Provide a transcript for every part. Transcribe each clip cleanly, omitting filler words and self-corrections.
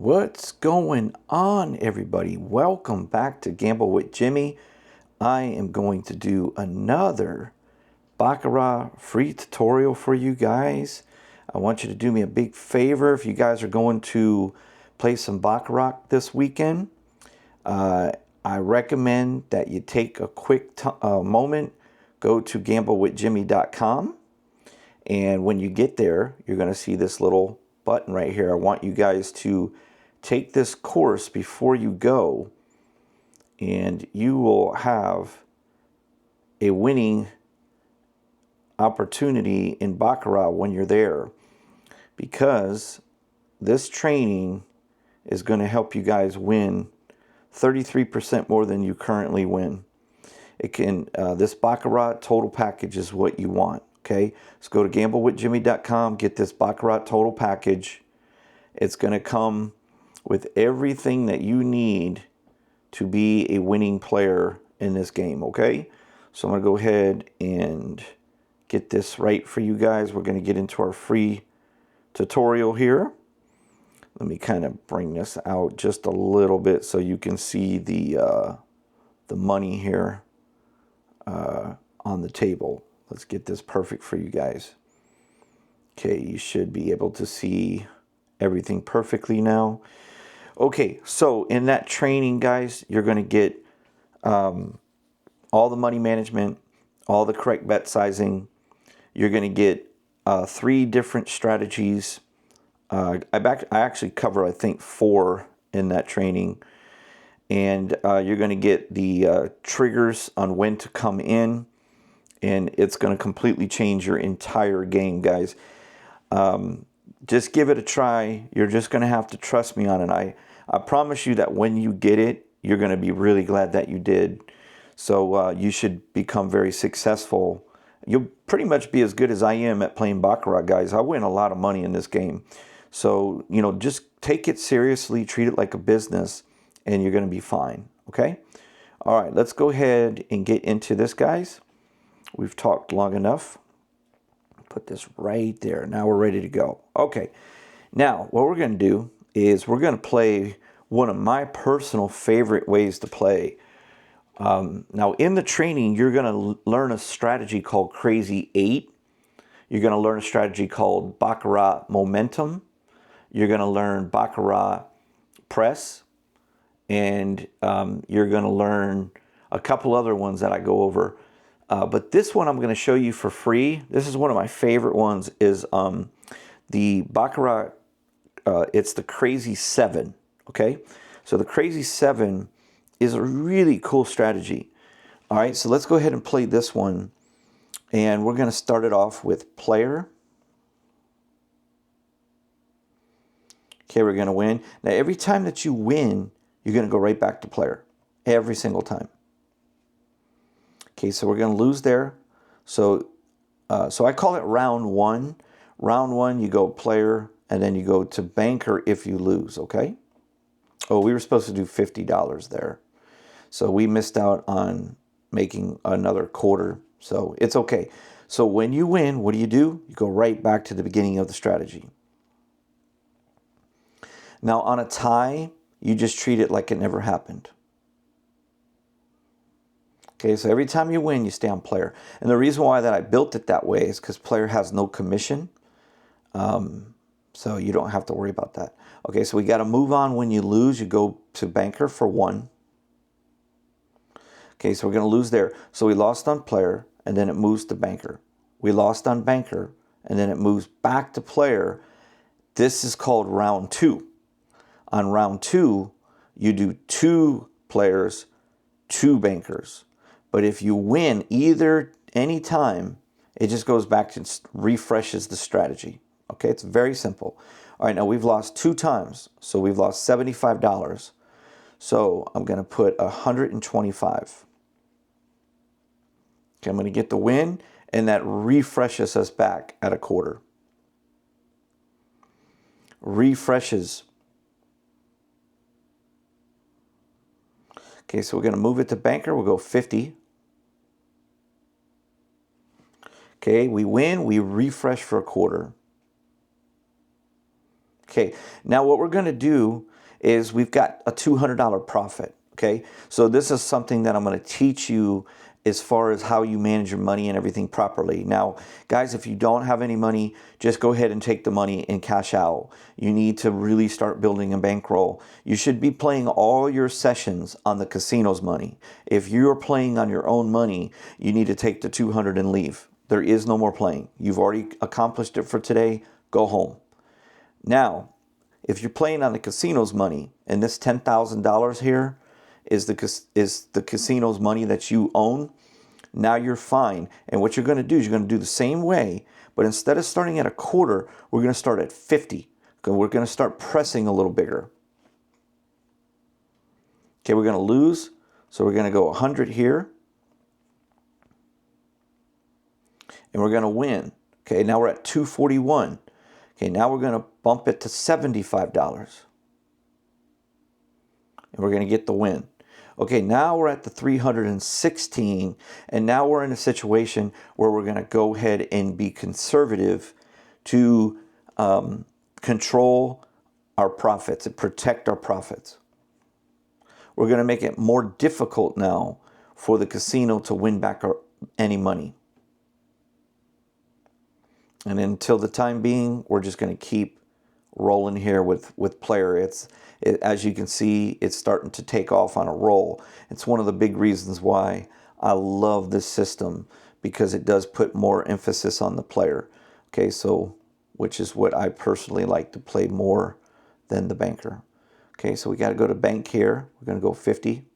What's going on, everybody? Welcome back to Gamble with Jimmy. I am going to do another Baccarat free tutorial for you guys. I want you to do me a big favor. If you guys are going to play some Baccarat this weekend, I recommend that you take a quick moment, go to gamblewithjimmy.com, and when you get there, you're going to see this little button right here. I want you guys to take this course before you go, and you will have a winning opportunity in Baccarat when you're there, because this training is going to help you guys win 33% more than you currently win. It can this Baccarat total package is what you want. Okay, so go to gamblewithjimmy.com, get this Baccarat total package. It's going to come with everything that you need to be a winning player in this game. Okay, so I'm going to go ahead and get this right for you guys. We're going to get into our free tutorial here. Let me kind of bring this out just a little bit so you can see the money here on the table. Let's get this perfect for you guys. Okay, you should be able to see everything perfectly now. Okay, so in that training, guys, you're going to get all the money management, all the correct bet sizing. You're going to get 3 different strategies. I actually cover, I think, 4 in that training. And you're going to get the triggers on when to come in. And it's going to completely change your entire game, guys. Just give it a try. You're just going to have to trust me on it. I promise you that when you get it, you're going to be really glad that you did. So you should become very successful. You'll pretty much be as good as I am at playing Baccarat, guys. I win a lot of money in this game. So, you know, just take it seriously, treat it like a business, and you're going to be fine, okay? All right, let's go ahead and get into this, guys. We've talked long enough. Put this right there. Now we're ready to go. Okay, now what we're going to do is we're going to play one of my personal favorite ways to play. Now in the training, you're going to learn a strategy called Crazy 8. You're going to learn a strategy called Baccarat Momentum. You're going to learn Baccarat Press. And you're going to learn a couple other ones that I go over. But this one I'm going to show you for free. This is one of my favorite ones, is the Baccarat. It's the Crazy 7, okay? So the Crazy 7 is a really cool strategy. All right, so let's go ahead and play this one. And we're going to start it off with player. Okay, we're going to win. Now, every time that you win, you're going to go right back to player. Every single time. Okay, so we're going to lose there. So I call it round 1. Round 1, you go player, and then you go to banker if you lose, okay? Oh, we were supposed to do $50 there. So we missed out on making another quarter. So it's okay. So when you win, what do? You go right back to the beginning of the strategy. Now on a tie, you just treat it like it never happened. Okay, so every time you win, you stay on player. And the reason why that I built it that way is because player has no commission. So you don't have to worry about that. Okay, so we got to move on. When you lose, you go to banker for 1. Okay, so we're going to lose there. So we lost on player, and then it moves to banker. We lost on banker, and then it moves back to player. This is called round 2. On round 2, you do 2 players, 2 bankers. But if you win any time, it just goes back and refreshes the strategy. Okay, it's very simple. All right, now we've lost 2 times, so we've lost $75. So I'm going to put 125. Okay, I'm going to get the win, and that refreshes us back at a quarter. Refreshes. Okay, so we're going to move it to banker. We'll go 50. Okay, we win. We refresh for a quarter. Okay, now what we're going to do, is we've got a $200 profit. Okay, so this is something that I'm going to teach you as far as how you manage your money and everything properly. Now, guys, if you don't have any money, just go ahead and take the money and cash out. You need to really start building a bankroll. You should be playing all your sessions on the casino's money. If you're playing on your own money, you need to take the 200 and leave. There is no more playing. You've already accomplished it for today. Go home. Now, if you're playing on the casino's money, and this $10,000 here is the casino's money that you own, now you're fine. And what you're going to do is you're going to do the same way, but instead of starting at a quarter, we're going to start at 50. We're going to start pressing a little bigger. Okay, we're going to lose, so we're going to go 100 here. And we're going to win. Okay, now we're at 241. Okay, now we're going to bump it to $75. And we're going to get the win. Okay, now we're at the 316, and now we're in a situation where we're going to go ahead and be conservative to control our profits and protect our profits. We're going to make it more difficult now for the casino to win back any money. And until the time being, we're just going to keep rolling here with player. As you can see, it's starting to take off on a roll. It's one of the big reasons why I love this system, because it does put more emphasis on the player. Okay, so which is what I personally like to play more than the banker. Okay, so we got to go to bank here. We're going to go 50.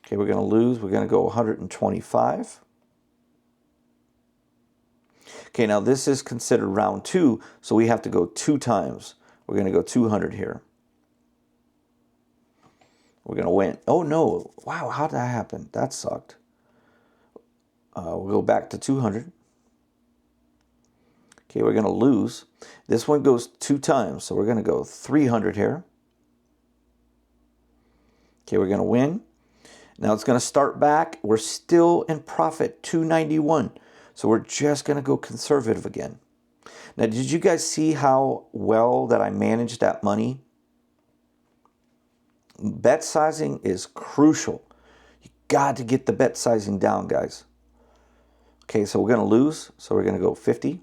Okay, we're going to lose. We're going to go 125. Okay, now this is considered round 2, so we have to go 2 times. We're going to go 200 here. We're going to win. Oh no, wow, how did that happen? That sucked. We'll go back to 200. Okay, we're going to lose. This one goes 2 times, so we're going to go 300 here. Okay, we're going to win. Now it's going to start back. We're still in profit, 291. So we're just going to go conservative again. Now, did you guys see how well that I managed that money? Bet sizing is crucial. You got to get the bet sizing down, guys. Okay, so we're going to lose. So we're going to go 50.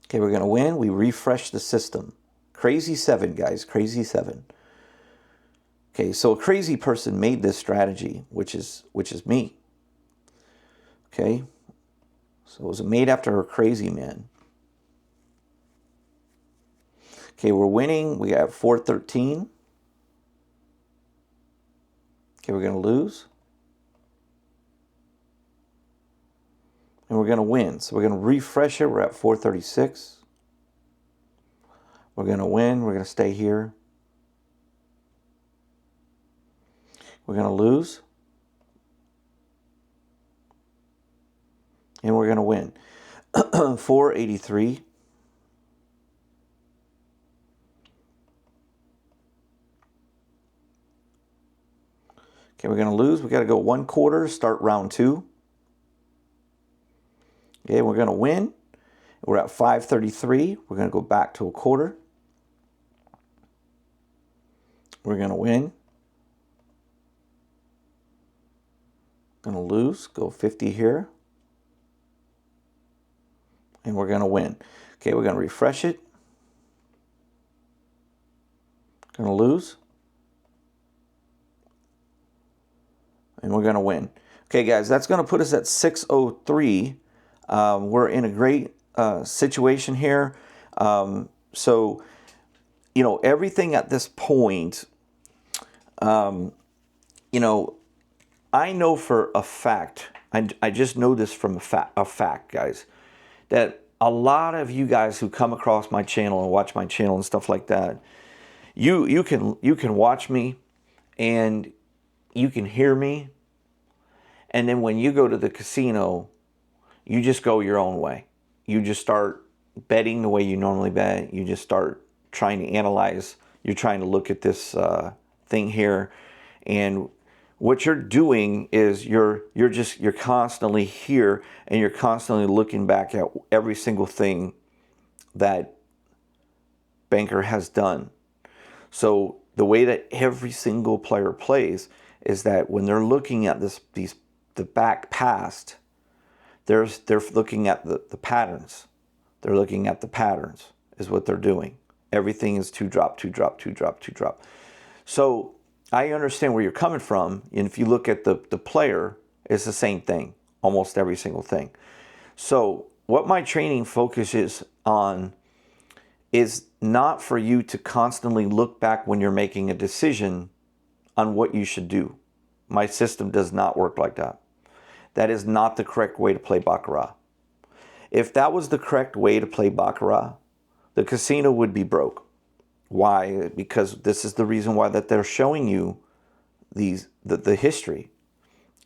Okay, we're going to win. We refresh the system. Crazy 7, guys. Crazy 7. Okay, so a crazy person made this strategy, which is me. Okay, so it was made after a crazy man. Okay, we're winning. We got 413. Okay, we're going to lose. And we're going to win. So we're going to refresh it. We're at 436. We're going to win. We're going to stay here. We're going to lose. And we're going to win. 483. Okay, we're going to lose. We got to go 1 quarter, start round 2. Okay, we're going to win. We're at 533. We're going to go back to a quarter. We're going to win. Going to lose. Go 50 here. And we're going to win. Okay, we're going to refresh it. Going to lose. And we're going to win. Okay, guys, that's going to put us at 603. We're in a great situation here. So, you know, everything at this point, you know, I know for a fact, I just know this from a fact, guys, that a lot of you guys who come across my channel and watch my channel and stuff like that, you can watch me and you can hear me, and then when you go to the casino, you just go your own way. You just start betting the way you normally bet. You just start trying to analyze. You're trying to look at this thing here, and what you're doing is you're constantly here, and you're constantly looking back at every single thing that banker has done. So the way that every single player plays is that when they're looking at the back past, they're looking at the patterns. They're looking at the patterns is what they're doing. Everything is 2-drop, 2-drop, 2-drop, 2-drop. So I understand where you're coming from. And if you look at the player, it's the same thing, almost every single thing. So what my training focuses on is not for you to constantly look back when you're making a decision on what you should do. My system does not work like that. That is not the correct way to play Baccarat. If that was the correct way to play Baccarat, the casino would be broke. Why? Because this is the reason why that they're showing you the history,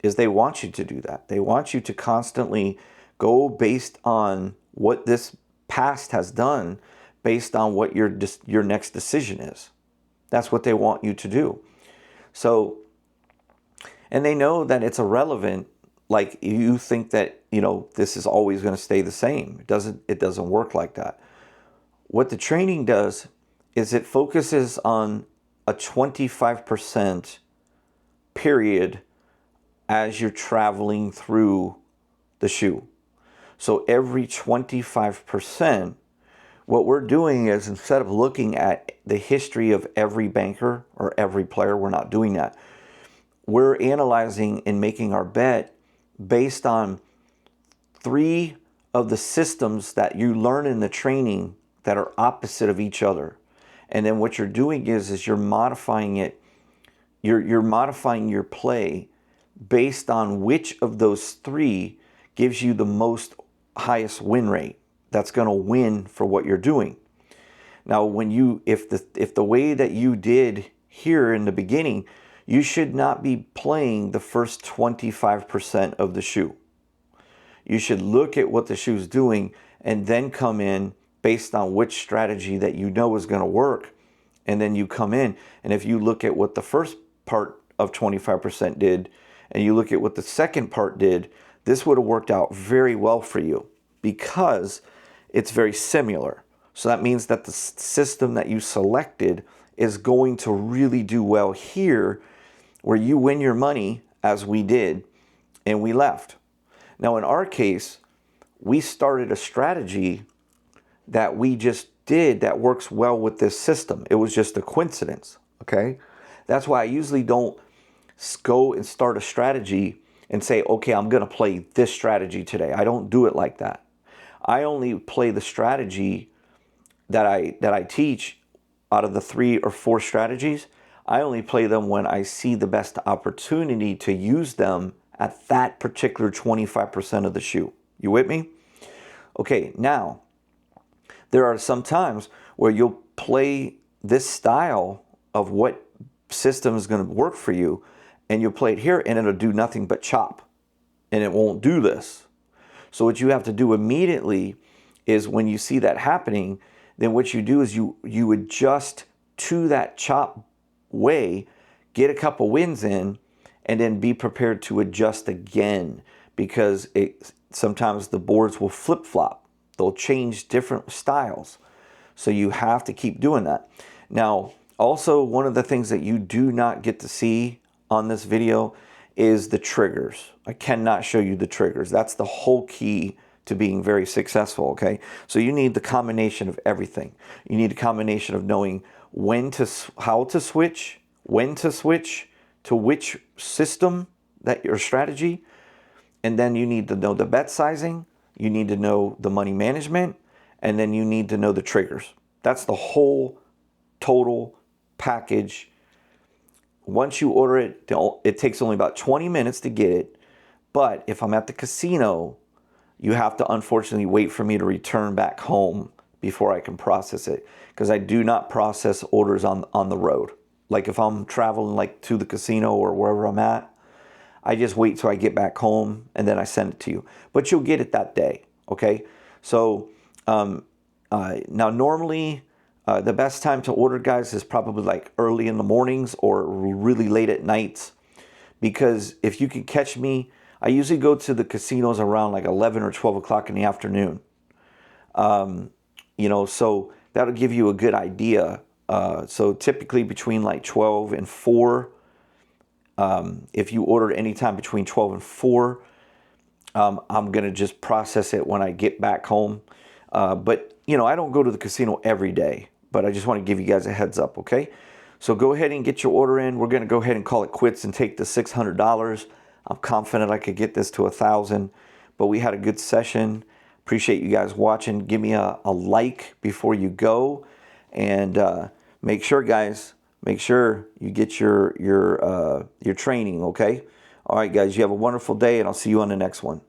is they want you to do that. They want you to constantly go based on what this past has done, based on what your next decision is. That's what they want you to do. So, and they know that it's irrelevant. Like, you think that, this is always going to stay the same. It doesn't work like that. What the training does is it focuses on a 25% period as you're traveling through the shoe. So every 25%, what we're doing is, instead of looking at the history of every banker or every player, we're not doing that. We're analyzing and making our bet based on 3 of the systems that you learn in the training that are opposite of each other. And then what you're doing is you're modifying it. You're modifying your play based on which of those 3 gives you the most highest win rate. That's going to win for what you're doing. Now, if the way that you did here in the beginning, you should not be playing the first 25% of the shoe. You should look at what the shoe's doing and then come in based on which strategy that you know is going to work. And then you come in, and if you look at what the first part of 25% did, and you look at what the second part did, this would have worked out very well for you because it's very similar. So that means that the system that you selected is going to really do well here, where you win your money, as we did, and we left. Now, in our case, we started a strategy that we just did that works well with this system. It was just a coincidence, okay? That's why I usually don't go and start a strategy and say, okay, I'm going to play this strategy today. I don't do it like that. I only play the strategy that I teach. Out of the 3 or 4 strategies, I only play them when I see the best opportunity to use them at that particular 25% of the shoe. You with me? Okay, now, there are some times where you'll play this style of what system is going to work for you, and you'll play it here, and it'll do nothing but chop, and it won't do this. So what you have to do immediately is, when you see that happening, then what you do is you adjust to that chop way, get a couple wins in, and then be prepared to adjust again, because sometimes the boards will flip-flop. They'll change different styles. So you have to keep doing that. Now, also, one of the things that you do not get to see on this video is the triggers. I cannot show you the triggers. That's the whole key to being very successful, okay? So you need the combination of everything. You need a combination of knowing how to switch, when to switch to which system, that your strategy, and then you need to know the bet sizing, you need to know the money management, and then you need to know the triggers. That's the whole total package. Once you order it, it takes only about 20 minutes to get it. But if I'm at the casino, you have to unfortunately wait for me to return back home before I can process it, because I do not process orders on the road. Like if I'm traveling like to the casino or wherever I'm at, I just wait till I get back home and then I send it to you. But you'll get it that day, okay? So now normally the best time to order, guys, is probably like early in the mornings or really late at nights, because if you can catch me, I usually go to the casinos around like 11 or 12 o'clock in the afternoon. You know, so that'll give you a good idea. So typically between like 12 and 4, if you ordered anytime between 12 and 4, I'm going to just process it when I get back home. But, you know, I don't go to the casino every day, but I just want to give you guys a heads up, okay? So go ahead and get your order in. We're going to go ahead and call it quits and take the $600. I'm confident I could get this to 1,000, but we had a good session. Appreciate you guys watching. Give me a like before you go, and make sure, guys, make sure you get your training, okay? All right, guys, you have a wonderful day, and I'll see you on the next one.